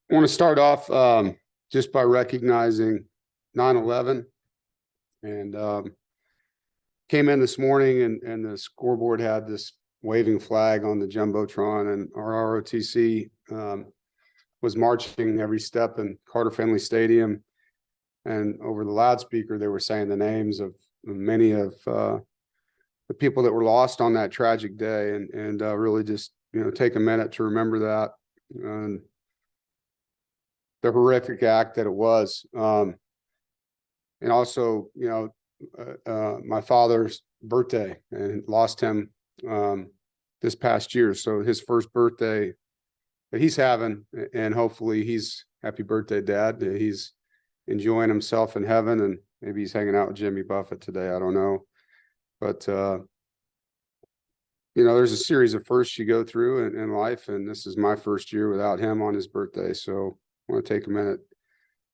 I want to start off just by recognizing 9/11 and came in this morning and the scoreboard had this waving flag on the Jumbotron, and our ROTC was marching every step in Carter Finley Stadium. And over the loudspeaker, they were saying the names of many of the people that were lost on that tragic day, and really just, take a minute to remember that. And the horrific act that it was. And also, my father's birthday, and lost him this past year. So his first birthday that he's having, and hopefully happy birthday, Dad. He's enjoying himself in heaven, and maybe he's hanging out with Jimmy Buffett today. I don't know. But, there's a series of firsts you go through in life, and this is my first year without him on his birthday. So I want to take a minute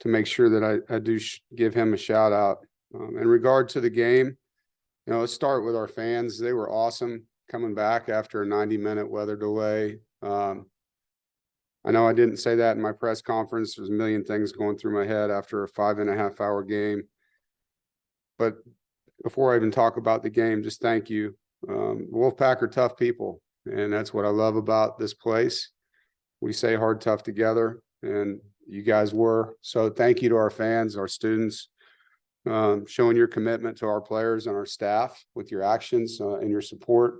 to make sure that I do give him a shout out. In regard to the game, let's start with our fans. They were awesome coming back after a 90-minute weather delay. I know I didn't say that in my press conference. There's a million things going through my head after a 5.5-hour game. But before I even talk about the game, just thank you. Wolfpack are tough people, and that's what I love about this place. We say hard, tough together, and you guys were. So thank you to our fans, our students, showing your commitment to our players and our staff with your actions and your support.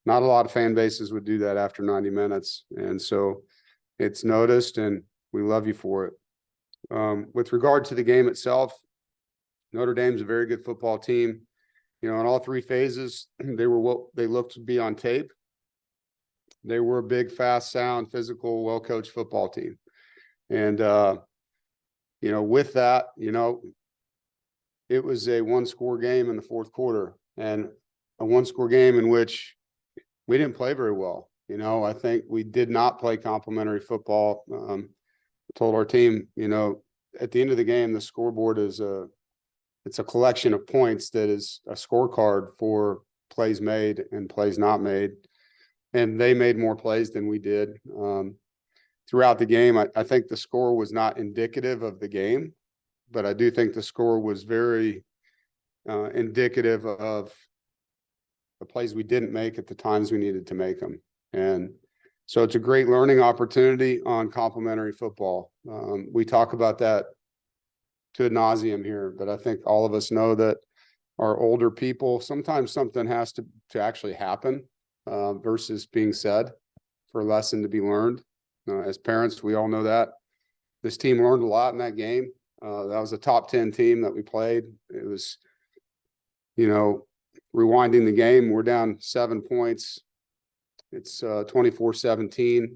Not a lot of fan bases would do that after 90 minutes. And so it's noticed, and we love you for it. With regard to the game itself, Notre Dame's a very good football team. In all three phases, they were what they looked to be on tape. They were a big, fast, sound, physical, well-coached football team. And, with that, it was a one-score game in the fourth quarter, and a one-score game in which we didn't play very well. I think we did not play complimentary football. I told our team, at the end of the game, the scoreboard it's a collection of points that is a scorecard for plays made and plays not made. And they made more plays than we did. Throughout the game, I think the score was not indicative of the game, but I do think the score was very indicative of the plays we didn't make at the times we needed to make them. And so it's a great learning opportunity on complementary football. We talk about that to ad nauseum here, but I think all of us know that our older people, sometimes something has to actually happen versus being said for a lesson to be learned. As parents, we all know that. This team learned a lot in that game. That was a top 10 team that we played. It was, rewinding the game, we're down 7 points. It's 24-17.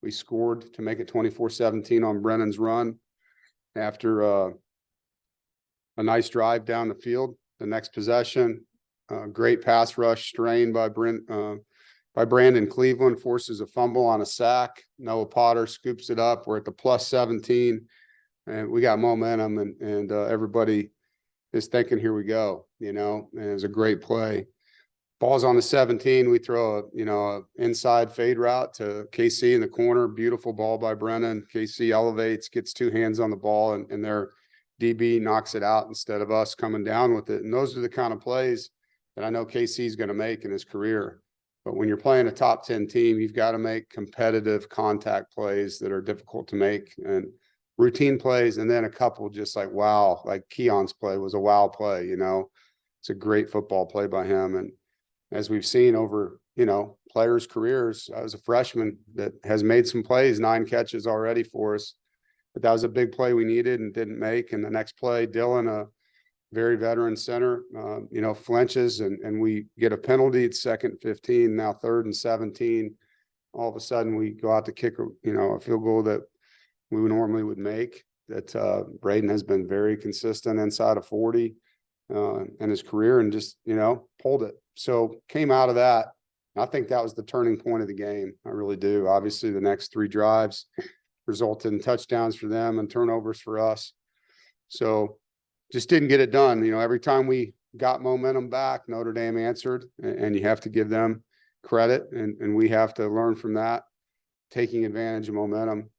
We scored to make it 24-17 on Brennan's run after a nice drive down the field. The next possession, great pass rush strain by Brandon Cleveland, forces a fumble on a sack. Noah Potter scoops it up. We're at the +17, and we got momentum, and everybody is thinking, here we go, and it was a great play. Ball's on the 17. We throw a inside fade route to KC in the corner. Beautiful ball by Brennan. KC elevates, gets two hands on the ball, and their DB knocks it out instead of us coming down with it. And those are the kind of plays that I know KC is going to make in his career. But when you're playing a top 10 team, you've got to make competitive contact plays that are difficult to make, and routine plays, and then a couple just like, wow, like Keon's play was a wow play. It's a great football play by him. And as we've seen over, players' careers, I was a freshman that has made some plays, 9 catches already for us. But that was a big play we needed and didn't make. And the next play, Dylan, a very veteran center, flinches, and we get a penalty. It's 2nd and 15, now 3rd and 17. All of a sudden, we go out to kick a field goal that we normally would make. That Braden has been very consistent inside of 40 in his career, and just, pulled it. So came out of that. I think that was the turning point of the game. I really do. Obviously, the next 3 drives resulted in touchdowns for them and turnovers for us. So just didn't get it done. Every time we got momentum back, Notre Dame answered, and you have to give them credit, and we have to learn from that, taking advantage of momentum.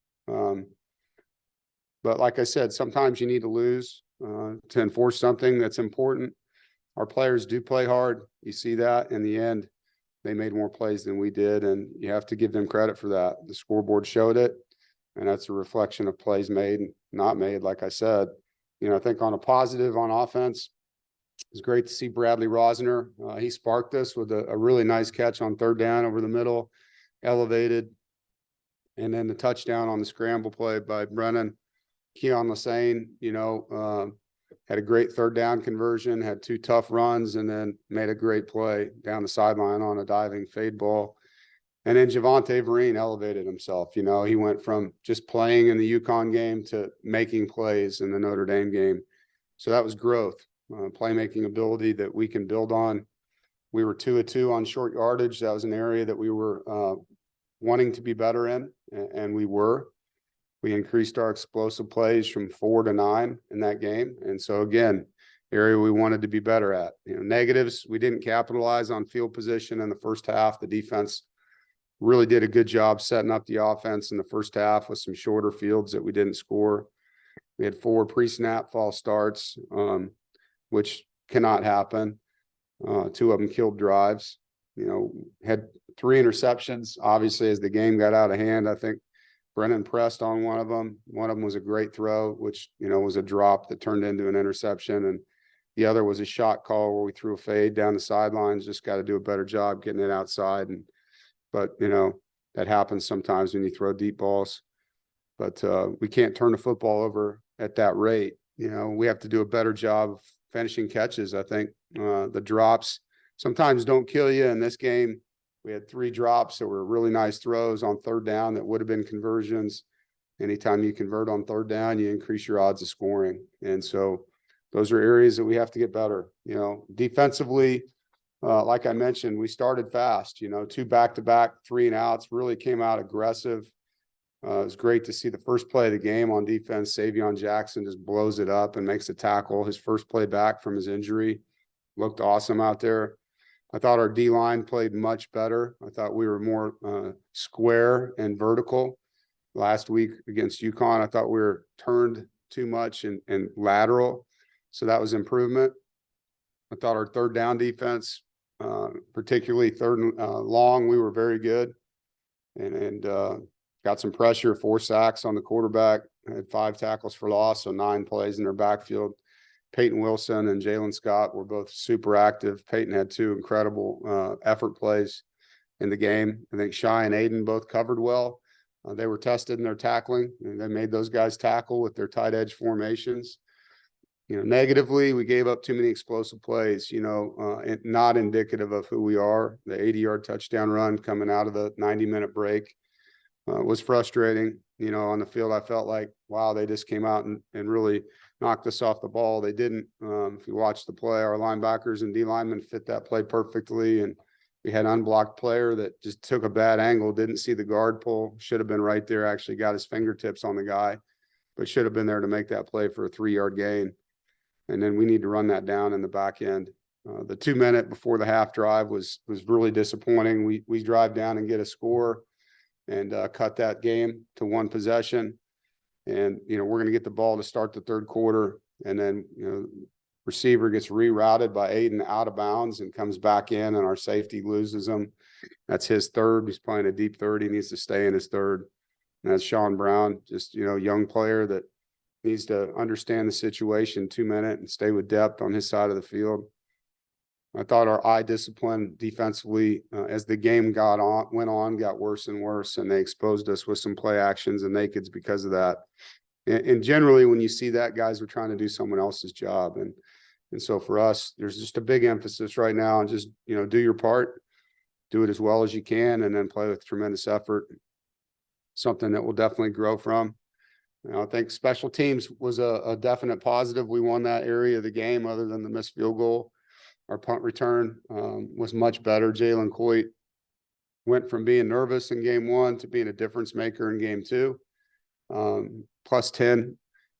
But like I said, sometimes you need to lose to enforce something that's important. Our players do play hard. You see that in the end. They made more plays than we did, and you have to give them credit for that. The scoreboard showed it, and that's a reflection of plays made and not made, like I said. I think on a positive on offense, it's great to see Bradley Rosner. He sparked us with a really nice catch on third down over the middle, elevated, and then the touchdown on the scramble play by Brennan. Keon Lassane, had a great third down conversion, had 2 tough runs, and then made a great play down the sideline on a diving fade ball. And then Javante Vereen elevated himself. He went from just playing in the UConn game to making plays in the Notre Dame game. So that was growth, playmaking ability that we can build on. We were 2 of 2 on short yardage. That was an area that we were wanting to be better in, and we were. We increased our explosive plays from 4 to 9 in that game. And so, again, area we wanted to be better at. Negatives, we didn't capitalize on field position in the first half. The defense really did a good job setting up the offense in the first half with some shorter fields that we didn't score. We had 4 pre-snap false starts, which cannot happen. 2 of them killed drives. Had 3 interceptions. Obviously, as the game got out of hand, I think Brennan pressed on one of them. One of them was a great throw, which, was a drop that turned into an interception. And the other was a shot call where we threw a fade down the sidelines. Just got to do a better job getting it outside. But that happens sometimes when you throw deep balls. But we can't turn the football over at that rate. We have to do a better job of finishing catches. I think the drops sometimes don't kill you. In this game, we had 3 drops that were really nice throws on third down that would have been conversions. Anytime you convert on third down, you increase your odds of scoring. And so those are areas that we have to get better. Defensively, like I mentioned, we started fast, 2 back-to-back 3-and-outs, really came out aggressive. It was great to see the first play of the game on defense. Savion Jackson just blows it up and makes a tackle. His first play back from his injury looked awesome out there. I thought our D-line played much better. I thought we were more square and vertical. Last week against UConn, I thought we were turned too much and lateral. So that was improvement. I thought our third down defense, particularly third and long, we were very good. And got some pressure, 4 sacks on the quarterback, had 5 tackles for loss, so 9 plays in their backfield. Peyton Wilson and Jalen Scott were both super active. Peyton had 2 incredible effort plays in the game. I think Shy and Aiden both covered well. They were tested in their tackling, and they made those guys tackle with their tight edge formations. Negatively, we gave up too many explosive plays, not indicative of who we are. The 80-yard touchdown run coming out of the 90-minute break was frustrating. On the field, I felt like, wow, they just came out and really knocked us off the ball. They didn't. If you watch the play, our linebackers and D linemen fit that play perfectly. And we had an unblocked player that just took a bad angle, didn't see the guard pull, should have been right there, actually got his fingertips on the guy, but should have been there to make that play for a 3-yard gain. And then we need to run that down in the back end. The 2-minute before the half drive was really disappointing. We drive down and get a score and cut that game to 1 possession. And, we're going to get the ball to start the third quarter. And then, receiver gets rerouted by Aiden out of bounds and comes back in, and our safety loses him. That's his third. He's playing a deep third. He needs to stay in his third. And that's Sean Brown, just, young player that needs to understand the situation 2-minute and stay with depth on his side of the field. I thought our eye discipline defensively, as the game went on, got worse and worse, and they exposed us with some play actions and nakeds because of that. And generally, when you see that, guys are trying to do someone else's job. And so for us, there's just a big emphasis right now on just, do your part, do it as well as you can, and then play with tremendous effort. Something that we'll definitely grow from. I think special teams was a definite positive. We won that area of the game other than the missed field goal. Our punt return was much better. Jalen Coit went from being nervous in game 1 to being a difference maker in game 2, plus 10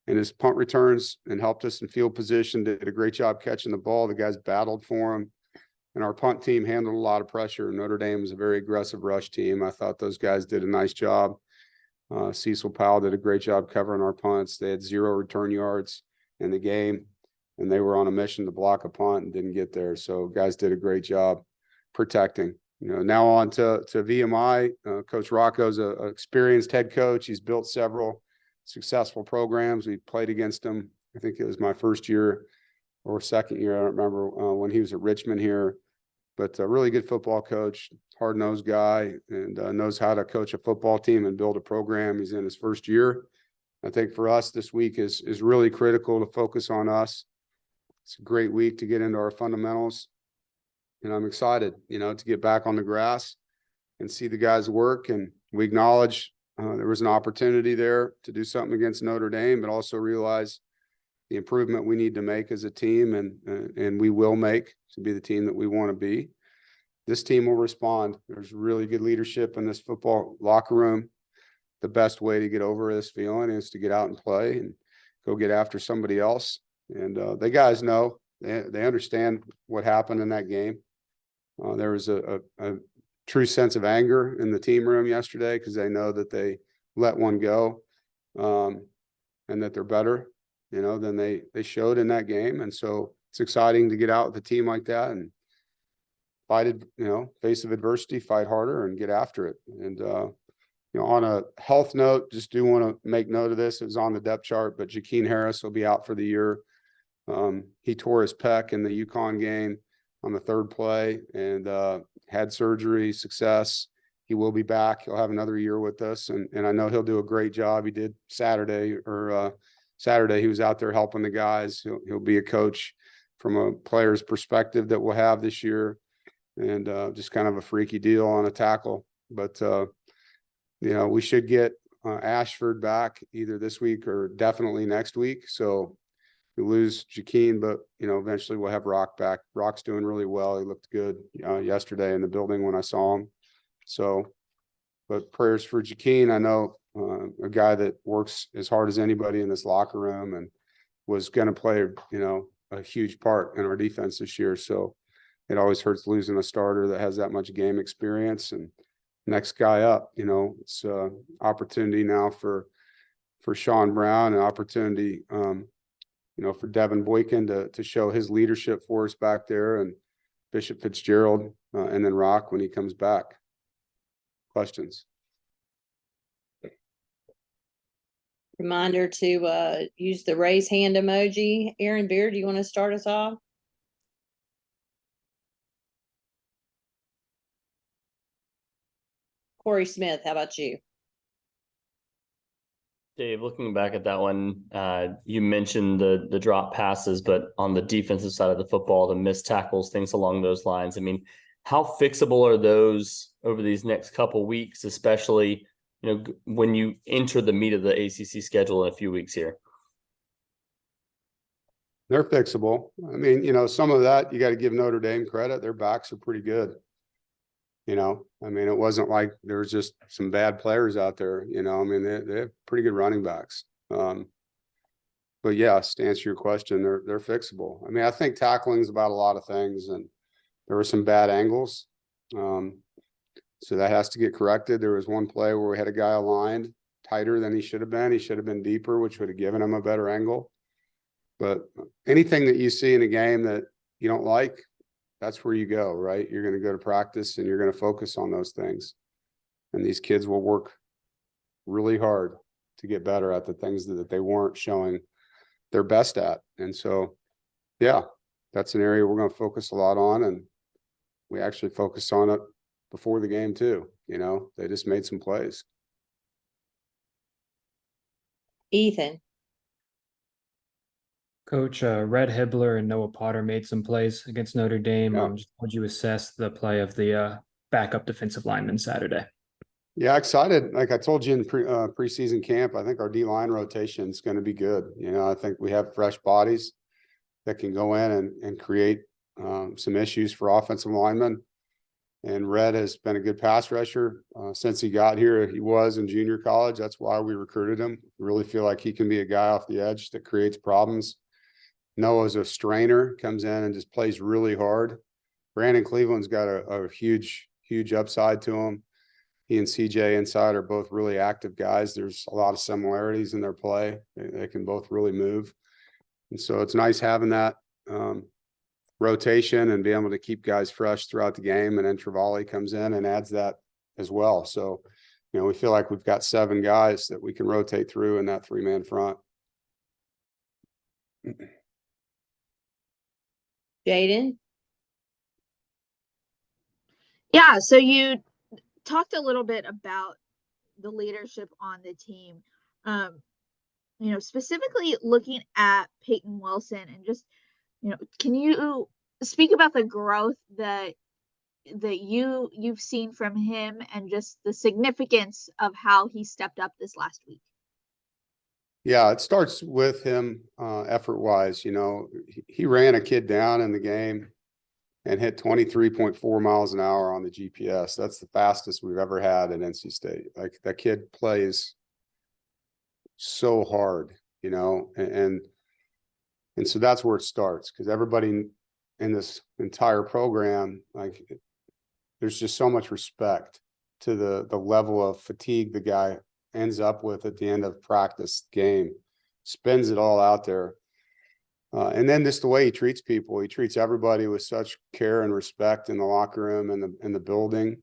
in his punt returns, and helped us in field position. Did a great job catching the ball. The guys battled for him. And our punt team handled a lot of pressure. Notre Dame was a very aggressive rush team. I thought those guys did a nice job. Cecil Powell did a great job covering our punts. They had 0 return yards in the game, and they were on a mission to block a punt and didn't get there. So guys did a great job protecting. Now on to VMI. Coach Rocco's an experienced head coach. He's built several successful programs. We played against him. I think it was my first year or second year. I don't remember when he was at Richmond here, but a really good football coach, hard-nosed guy, and knows how to coach a football team and build a program. He's in his first year. I think for us this week is really critical to focus on us. It's a great week to get into our fundamentals. And I'm excited, to get back on the grass and see the guys work. And we acknowledge there was an opportunity there to do something against Notre Dame, but also realize the improvement we need to make as a team, and we will make to be the team that we want to be. This team will respond. There's really good leadership in this football locker room. The best way to get over this feeling is to get out and play and go get after somebody else. And the guys know, they understand what happened in that game. There was a true sense of anger in the team room yesterday because they know that they let one go, and that they're better, than they showed in that game. And so it's exciting to get out with a team like that and fight, face of adversity, fight harder and get after it. And, on a health note, just do want to make note of this. It was on the depth chart, but Jakeen Harris will be out for the year. He tore his pec in the UConn game on the 3rd play and had surgery, success. He will be back. He'll have another year with us, and I know he'll do a great job. He did Saturday. He was out there helping the guys. He'll be a coach from a player's perspective that we'll have this year, and just kind of a freaky deal on a tackle. But we should get Ashford back either this week or definitely next week. So we lose Jakeen, but eventually we'll have Rock back. Rock's doing really well. He looked good yesterday in the building when I saw him. So, but prayers for Jakeen. I know a guy that works as hard as anybody in this locker room and was going to play, a huge part in our defense this year. So it always hurts losing a starter that has that much game experience. And next guy up, it's opportunity now for Sean Brown, an opportunity, for Devin Boykin to show his leadership for us back there, and Bishop Fitzgerald, and then Rock when he comes back. Questions? Reminder to use the raise hand emoji. Aaron Beard, do you want to start us off? Corey Smith, how about you? Dave, looking back at that one, you mentioned the drop passes, but on the defensive side of the football, the missed tackles, things along those lines. I mean, how fixable are those over these next couple weeks, especially, when you enter the meat of the ACC schedule in a few weeks here? They're fixable. I mean, some of that you got to give Notre Dame credit. Their backs are pretty good. It wasn't like there was just some bad players out there, they have pretty good running backs. But yes, to answer your question, they're fixable. I think tackling is about a lot of things, and there were some bad angles. So that has to get corrected. There was one play where we had a guy aligned tighter than he should have been. He should have been deeper, which would have given him a better angle. But anything that you see in a game that you don't like, that's where you go, right? You're going to go to practice and you're going to focus on those things. And these kids will work really hard to get better at the things that they weren't showing their best at. And so, yeah, that's an area we're going to focus a lot on. And we actually focused on it before the game too. They just made some plays. Ethan. Coach, Red Hibbler and Noah Potter made some plays against Notre Dame. Yeah. Just would you assess the play of the backup defensive lineman Saturday? Yeah, excited. Like I told you in preseason camp, I think our D-line rotation is going to be good. I think we have fresh bodies that can go in and create some issues for offensive linemen. And Red has been a good pass rusher since he got here. He was in junior college. That's why we recruited him. We really feel like he can be a guy off the edge that creates problems. Noah's a strainer, comes in and just plays really hard. Brandon Cleveland's got a huge upside to him. he and CJ inside are both really active guys. There's a lot of similarities in their play. They can both really move. And so it's nice having that rotation and being able to keep guys fresh throughout the game. And then Travali comes in and adds that as well. So, we feel like we've got 7 guys that we can rotate through in that 3-man front. Jaden? Yeah, so you talked a little bit about the leadership on the team. Specifically looking at Peyton Wilson and just, can you speak about the growth that you've seen from him and just the significance of how he stepped up this last week? Yeah, it starts with him effort-wise. He ran a kid down in the game and hit 23.4 miles an hour on the GPS. That's the fastest we've ever had at NC State. Like, that kid plays so hard, and so that's where it starts, because everybody in this entire program, like, there's just so much respect to the level of fatigue the guy ends up with at the end of practice game, spins it all out there. And then just the way he treats people, he treats everybody with such care and respect in the locker room and in the building.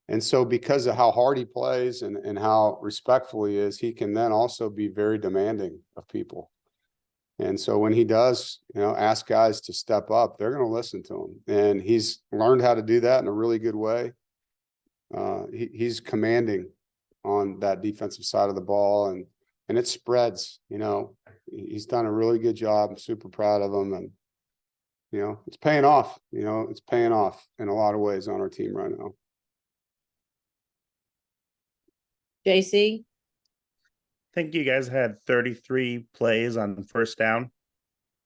And so because of how hard he plays and how respectful he is, he can then also be very demanding of people. And so when he does, ask guys to step up, they're going to listen to him. And he's learned how to do that in a really good way. He's commanding on that defensive side of the ball, and it spreads. He's done a really good job. I'm super proud of him, and it's paying off. It's paying off in a lot of ways on our team right now. JC? I think you guys had 33 plays on first down,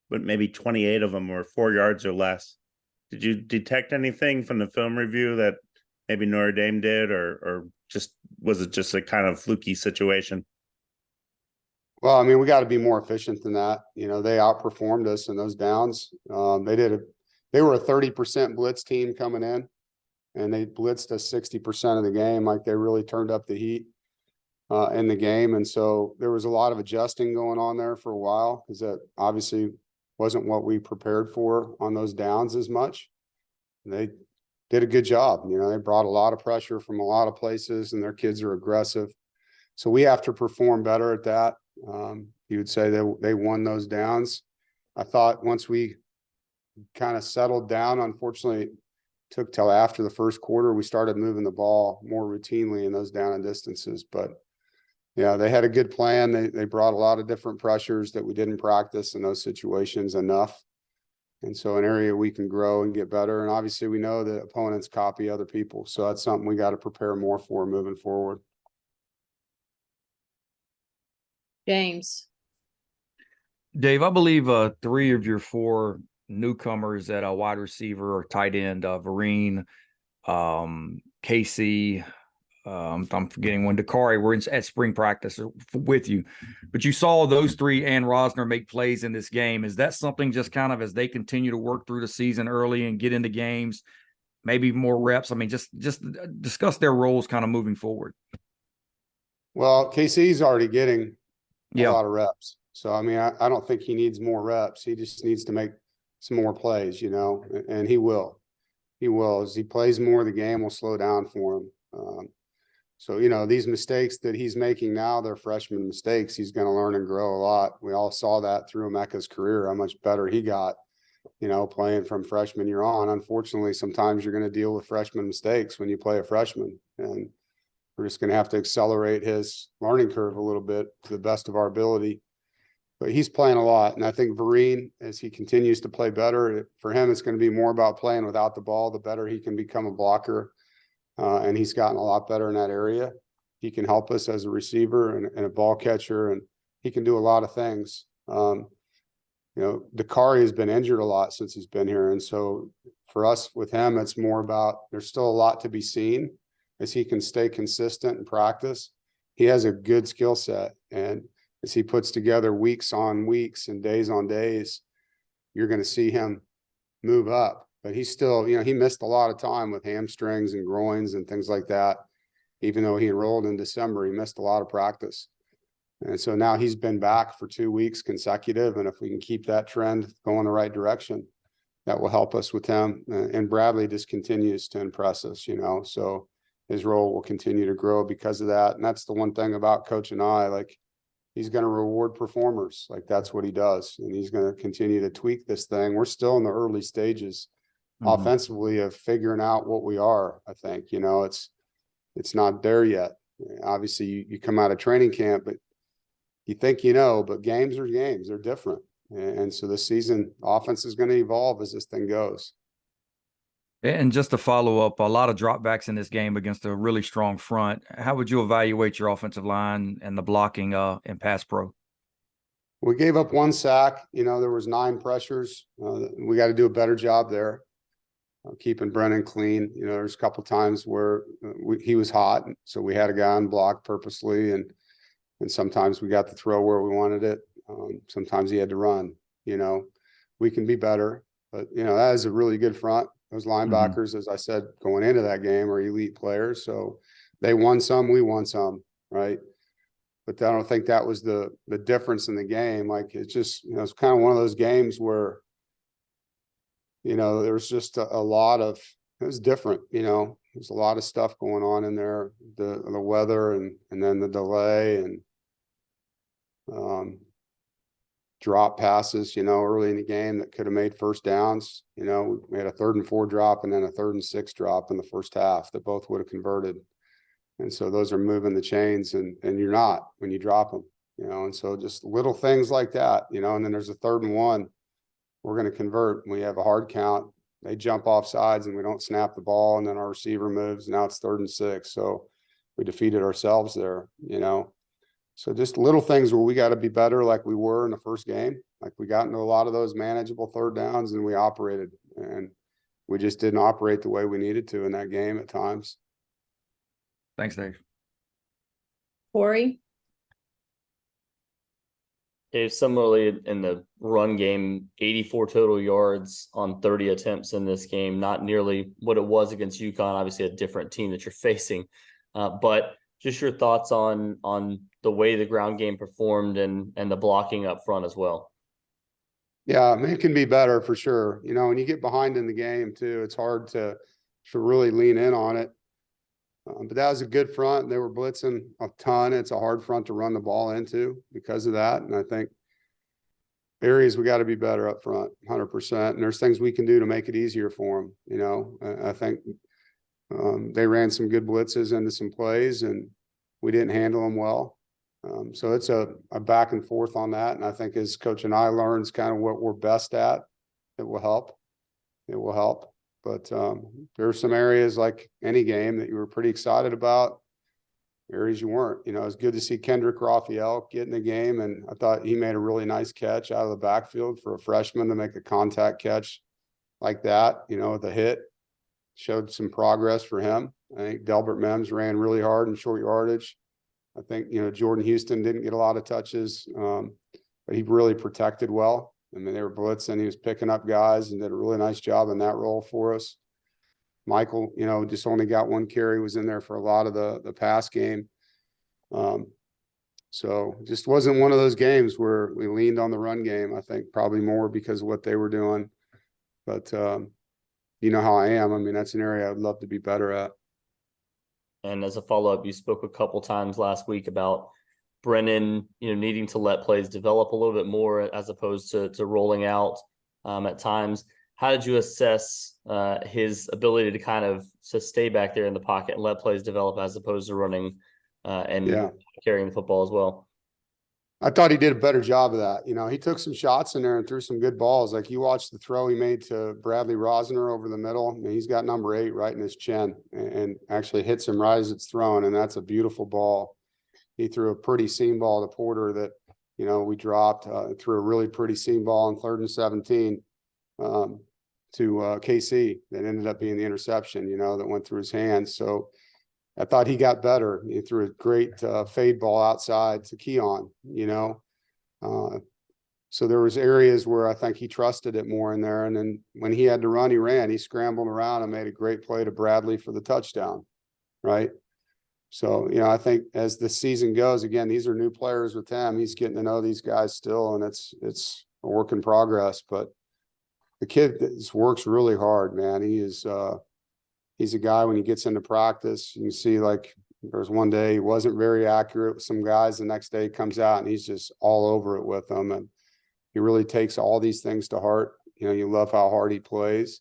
but maybe 28 of them were 4 yards or less. Did you detect anything from the film review that maybe Notre Dame did, or just was it just a kind of fluky situation? Well, I mean, we got to be more efficient than that. They outperformed us in those downs. They were a 30% blitz team coming in, and they blitzed us 60% of the game. Like, they really turned up the heat in the game. And so there was a lot of adjusting going on there for a while, because that obviously wasn't what we prepared for on those downs as much. They did a good job. They brought a lot of pressure from a lot of places, and their kids are aggressive. So we have to perform better at that. You would say that they won those downs. I thought once we kind of settled down, unfortunately, it took till after the first quarter, we started moving the ball more routinely in those down and distances. But yeah, they had a good plan. They brought a lot of different pressures that we didn't practice in those situations enough. And so an area we can grow and get better. And obviously we know that opponents copy other people. So that's something we got to prepare more for moving forward. James? Dave, I believe 3 of your 4 newcomers at a wide receiver or tight end, Vereen, Casey, I'm forgetting one, Dakari, were at spring practice with you. But you saw those 3 and Rosner make plays in this game. Is that something just kind of as they continue to work through the season early and get into games, maybe more reps? I mean, just discuss their roles kind of moving forward. Well, KC's already getting a Yeah. lot of reps. So, I mean, I don't think he needs more reps. He just needs to make some more plays, and he will. He will. As he plays more, the game will slow down for him. So, these mistakes that he's making now, they're freshman mistakes. He's going to learn and grow a lot. We all saw that through Emeka's career, how much better he got, playing from freshman year on. Unfortunately, sometimes you're going to deal with freshman mistakes when you play a freshman, and we're just going to have to accelerate his learning curve a little bit to the best of our ability. But he's playing a lot. And I think Vereen, as he continues to play better, for him, it's going to be more about playing without the ball. The better he can become a blocker. And he's gotten a lot better in that area. He can help us as a receiver and a ball catcher, and he can do a lot of things. Dakari has been injured a lot since he's been here. And so for us with him, it's more about, there's still a lot to be seen as he can stay consistent in practice. He has a good skill set, and as he puts together weeks on weeks and days on days, you're going to see him move up. But he's still, he missed a lot of time with hamstrings and groins and things like that. even though he enrolled in December, he missed a lot of practice. And so now he's been back for 2 weeks consecutive. And if we can keep that trend going the right direction, that will help us with him. And Bradley just continues to impress us, so his role will continue to grow because of that. And that's the one thing about Coach and I, like, he's going to reward performers. Like, that's what he does. And he's going to continue to tweak this thing. We're still in the early stages offensively of figuring out what we are. I think, it's not there yet. Obviously you come out of training camp, but you think, but games are games. They're different. And so this season offense is going to evolve as this thing goes. And just to follow up, a lot of dropbacks in this game against a really strong front. How would you evaluate your offensive line and the blocking in pass pro? We gave up 1 sack. There was 9 pressures. We got to do a better job there, keeping Brennan clean. There's a couple times where he was hot, so we had a guy on block purposely, and sometimes we got the throw where we wanted it. Sometimes he had to run. We can be better, but that is a really good front. Those linebackers, as I said, going into that game, are elite players. So they won some, we won some, right? But I don't think that was the difference in the game. Like, it's just, it's kind of one of those games where, there was just a lot of, it was different, there's a lot of stuff going on in there, the weather and then the delay and drop passes, early in the game that could have made first downs. We had a 3rd and 4 drop and then a 3rd and 6 drop in the first half that both would have converted. And so those are moving the chains, and you're not when you drop them, and so just little things like that, and then there's a 3rd and 1, we're going to convert. We have a hard count. They jump off sides and we don't snap the ball. And then our receiver moves. Now it's 3rd and 6. So we defeated ourselves there, So just little things where we got to be better, like we were in the first game. Like, we got into a lot of those manageable 3rd downs and we operated, and we just didn't operate the way we needed to in that game at times. Thanks, Dave. Corey? Dave, similarly in the run game, 84 total yards on 30 attempts in this game, not nearly what it was against UConn, obviously a different team that you're facing. But just your thoughts on the way the ground game performed and the blocking up front as well. Yeah, I mean, it can be better for sure. When you get behind in the game too, it's hard to really lean in on it. But that was a good front. They were blitzing a ton. It's a hard front to run the ball into because of that. And I think areas we got to be better up front, 100%. And there's things we can do to make it easier for them. I think they ran some good blitzes into some plays, and we didn't handle them well. So it's a back and forth on that. And I think as Coach and I learns kind of what we're best at, it will help. It will help. But there are some areas, like any game, that you were pretty excited about, areas you weren't. It was good to see Kendrick Raphael get in the game, and I thought he made a really nice catch out of the backfield for a freshman to make a contact catch like that, with a hit. Showed some progress for him. I think Delbert Mims ran really hard in short yardage. I think, Jordan Houston didn't get a lot of touches, but he really protected well. I mean, they were blitzing. He was picking up guys and did a really nice job in that role for us. Michael, just only got 1 carry, was in there for a lot of the pass game. So just wasn't one of those games where we leaned on the run game. I think probably more because of what they were doing. But you know how I am. I mean, that's an area I'd love to be better at. And as a follow-up, you spoke a couple times last week about Brennan, needing to let plays develop a little bit more as opposed to rolling out at times. How did you assess his ability to kind of stay back there in the pocket and let plays develop as opposed to running and carrying the football as well? I thought he did a better job of that. He took some shots in there and threw some good balls. Like, you watched the throw he made to Bradley Rosner over the middle. I mean, he's got number 8 right in his chin and actually hits him right as it's thrown. And that's a beautiful ball. He threw a pretty seam ball to Porter that, we dropped, threw a really pretty seam ball on 3rd and 17 to KC that ended up being the interception, that went through his hands. So I thought he got better. He threw a great fade ball outside to Keon, so there was areas where I think he trusted it more in there. And then when he had to run, he ran. He scrambled around and made a great play to Bradley for the touchdown, right? So, you know, I think as the season goes, again, these are new players with him. He's getting to know these guys still, and it's a work in progress. But the kid works really hard, man. He's a guy when he gets into practice, you can see like there was one day he wasn't very accurate with some guys. The next day he comes out and he's just all over it with them. And he really takes all these things to heart. You know, you love how hard he plays.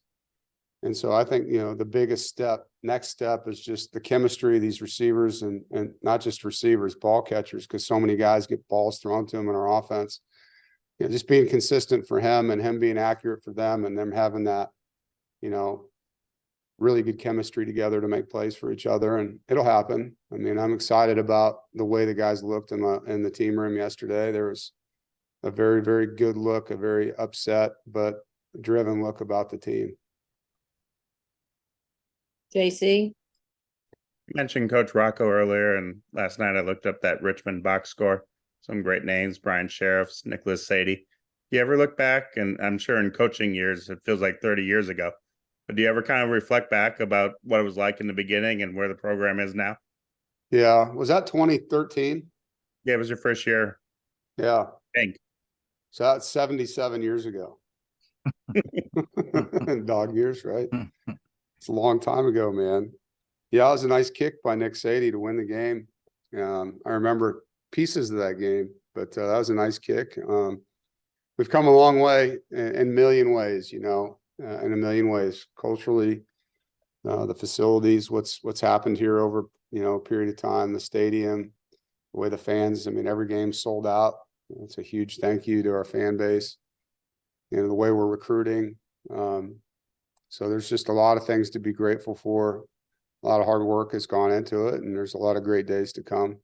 And so I think, you know, the biggest next step is just the chemistry of these receivers and not just receivers, ball catchers, because so many guys get balls thrown to them in our offense. You know, just being consistent for him and him being accurate for them and them having that, you know, really good chemistry together to make plays for each other, and it'll happen. I mean, I'm excited about the way the guys looked in the team room yesterday. There was a very, very good look, a very upset but driven look about the team. JC? You mentioned Coach Rocco earlier, and last night I looked up that Richmond box score. Some great names: Brian Sheriffs, Nicholas Sadie. You ever look back, and I'm sure in coaching years, it feels like 30 years ago, but do you ever kind of reflect back about what it was like in the beginning and where the program is now? Yeah. Was that 2013? Yeah, it was your first year. Yeah. I think. So that's 77 years ago. Dog years, right? It's a long time ago, man. Yeah, it was a nice kick by Nick Sadie to win the game. I remember pieces of that game, but that was a nice kick. We've come a long way in a million ways, you know, in a million ways, culturally, the facilities, what's happened here over, you know, a period of time, the stadium, the way the fans, I mean, every game's sold out. It's a huge thank you to our fan base, you know, the way we're recruiting. So there's just a lot of things to be grateful for. A lot of hard work has gone into it, and there's a lot of great days to come.